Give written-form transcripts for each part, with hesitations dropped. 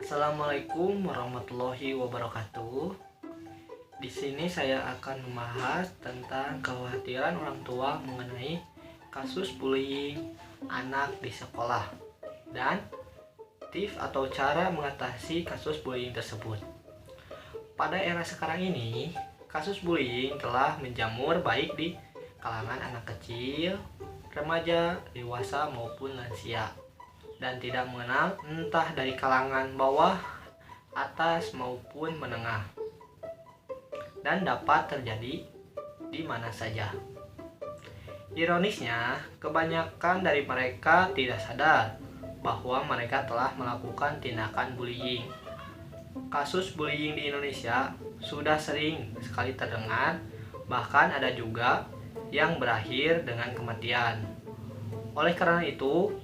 Assalamualaikum warahmatullahi wabarakatuh. Di sini saya akan membahas tentang kekhawatiran orang tua mengenai kasus bullying anak di sekolah dan tips atau cara mengatasi kasus bullying tersebut. Pada era sekarang ini, kasus bullying telah menjamur baik di kalangan anak kecil, remaja, dewasa maupun lansia, dan tidak mengenal entah dari kalangan bawah, atas maupun menengah, dan dapat terjadi di mana saja. Ironisnya, kebanyakan dari mereka tidak sadar bahwa mereka telah melakukan tindakan bullying. Kasus bullying di Indonesia sudah sering sekali terdengar, bahkan ada juga yang berakhir dengan kematian. Oleh karena itu,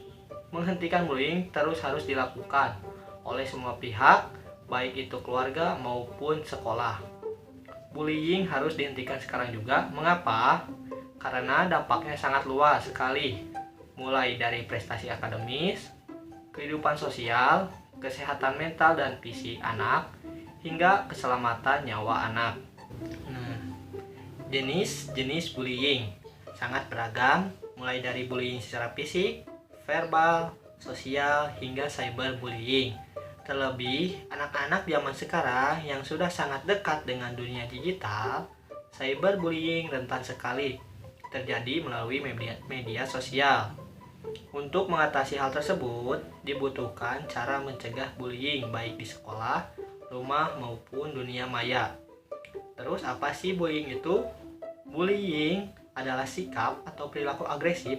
menghentikan bullying terus harus dilakukan oleh semua pihak, baik itu keluarga maupun sekolah. Bullying harus dihentikan sekarang juga. Mengapa? Karena dampaknya sangat luas sekali, mulai dari prestasi akademis, kehidupan sosial, kesehatan mental dan fisik anak, hingga keselamatan nyawa anak. Jenis-jenis bullying sangat beragam, mulai dari bullying secara fisik, verbal, sosial, hingga cyberbullying. Terlebih, anak-anak zaman sekarang yang sudah sangat dekat dengan dunia digital, cyberbullying rentan sekali terjadi melalui media sosial. Untuk mengatasi hal tersebut, dibutuhkan cara mencegah bullying baik di sekolah, rumah, maupun dunia maya. Terus apa sih bullying itu? Bullying adalah sikap atau perilaku agresif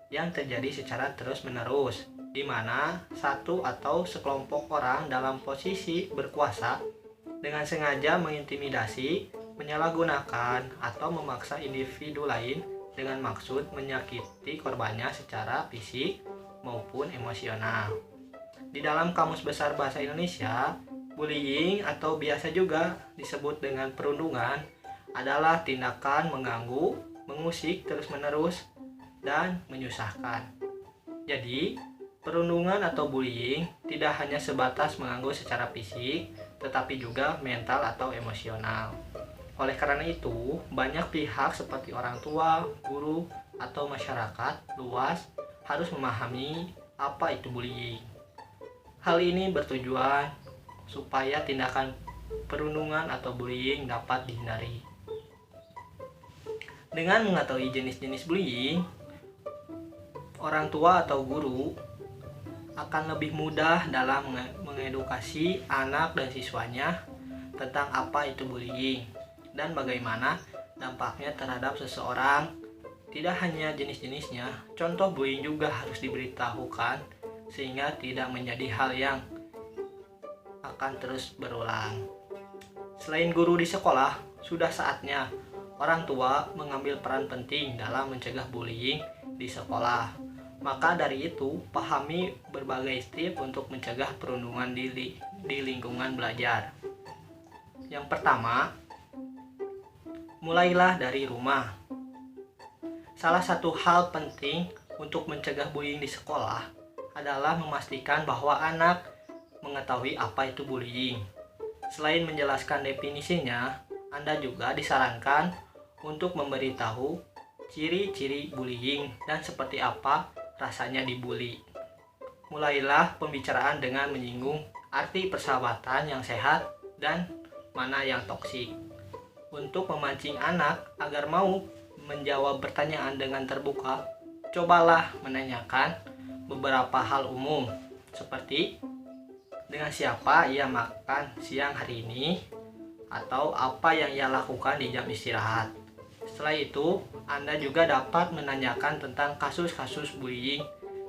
yang terjadi secara terus-menerus, di mana satu atau sekelompok orang dalam posisi berkuasa dengan sengaja mengintimidasi, menyalahgunakan, atau memaksa individu lain dengan maksud menyakiti korbannya secara fisik maupun emosional. Di dalam Kamus Besar Bahasa Indonesia, bullying atau biasa juga disebut dengan perundungan adalah tindakan mengganggu, mengusik terus-menerus, dan menyusahkan. Jadi, perundungan atau bullying tidak hanya sebatas mengganggu secara fisik, tetapi juga mental atau emosional. Oleh karena itu, banyak pihak seperti orang tua, guru, atau masyarakat luas harus memahami apa itu bullying. Hal ini bertujuan supaya tindakan perundungan atau bullying dapat dihindari. Dengan mengetahui jenis-jenis bullying, orang tua atau guru akan lebih mudah dalam mengedukasi anak dan siswanya tentang apa itu bullying dan bagaimana dampaknya terhadap seseorang. Tidak hanya jenis-jenisnya, contoh bullying juga harus diberitahukan sehingga tidak menjadi hal yang akan terus berulang. Selain guru di sekolah, sudah saatnya orang tua mengambil peran penting dalam mencegah bullying di sekolah. Maka dari itu, pahami berbagai tips untuk mencegah perundungan di lingkungan belajar. Yang pertama, mulailah dari rumah. Salah satu hal penting untuk mencegah bullying di sekolah adalah memastikan bahwa anak mengetahui apa itu bullying. Selain menjelaskan definisinya, Anda juga disarankan untuk memberitahu ciri-ciri bullying dan seperti apa rasanya dibully. Mulailah pembicaraan dengan menyinggung arti persahabatan yang sehat dan mana yang toksik. Untuk memancing anak agar mau menjawab pertanyaan dengan terbuka, cobalah menanyakan beberapa hal umum seperti dengan siapa ia makan siang hari ini, atau apa yang ia lakukan di jam istirahat. Setelah itu, Anda juga dapat menanyakan tentang kasus-kasus bullying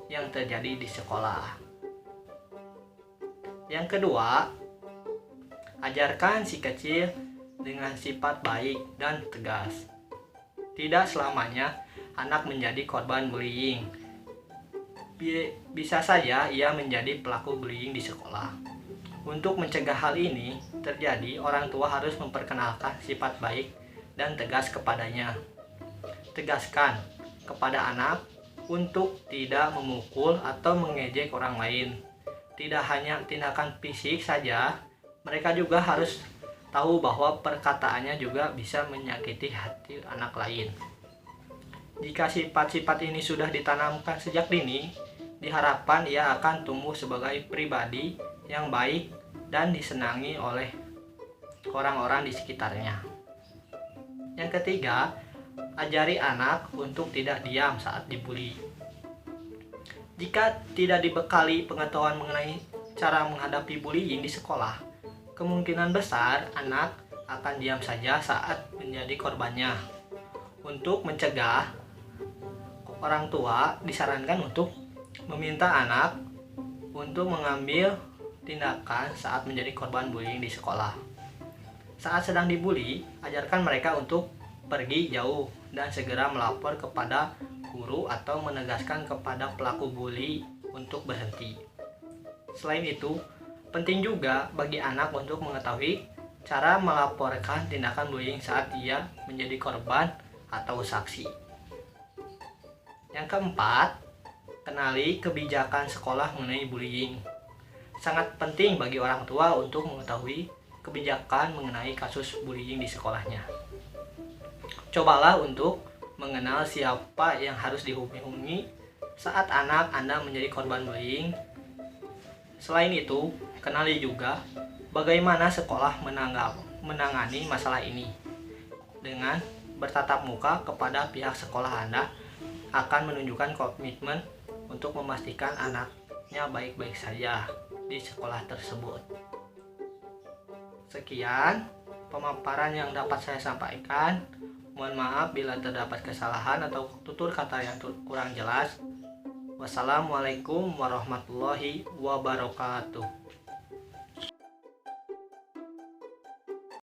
yang terjadi di sekolah. Yang kedua, ajarkan si kecil dengan sifat baik dan tegas. Tidak selamanya anak menjadi korban bullying. Bisa saja ia menjadi pelaku bullying di sekolah. Untuk mencegah hal ini terjadi, orang tua harus memperkenalkan sifat baik dan tegas kepadanya. Tegaskan kepada anak untuk tidak memukul atau mengejek orang lain. tidak hanya tindakan fisik saja, mereka juga harus tahu bahwa perkataannya juga bisa menyakiti hati anak lain. Jika sifat-sifat ini sudah ditanamkan sejak dini, diharapkan ia akan tumbuh sebagai pribadi yang baik dan disenangi oleh orang-orang di sekitarnya. Yang ketiga, ajari anak untuk tidak diam saat dibully. Jika tidak dibekali pengetahuan mengenai cara menghadapi bullying di sekolah, kemungkinan besar anak akan diam saja saat menjadi korbannya. Untuk mencegah, orang tua disarankan untuk meminta anak untuk mengambil tindakan saat menjadi korban bullying di sekolah. Saat sedang dibully, ajarkan mereka untuk pergi jauh dan segera melapor kepada guru atau menegaskan kepada pelaku bully untuk berhenti. Selain itu, penting juga bagi anak untuk mengetahui cara melaporkan tindakan bullying saat ia menjadi korban atau saksi. Yang keempat, kenali kebijakan sekolah mengenai bullying. Sangat penting bagi orang tua untuk mengetahui kebijakan mengenai kasus bullying di sekolahnya. Cobalah untuk mengenal siapa yang harus dihubungi saat anak Anda menjadi korban bullying. Selain itu, kenali juga bagaimana sekolah menangani masalah ini. Dengan bertatap muka kepada pihak sekolah Anda akan menunjukkan komitmen untuk memastikan anaknya baik-baik saja di sekolah tersebut. Sekian pemaparan yang dapat saya sampaikan. Mohon maaf bila terdapat kesalahan atau tutur kata yang kurang jelas. Wassalamualaikum warahmatullahi wabarakatuh.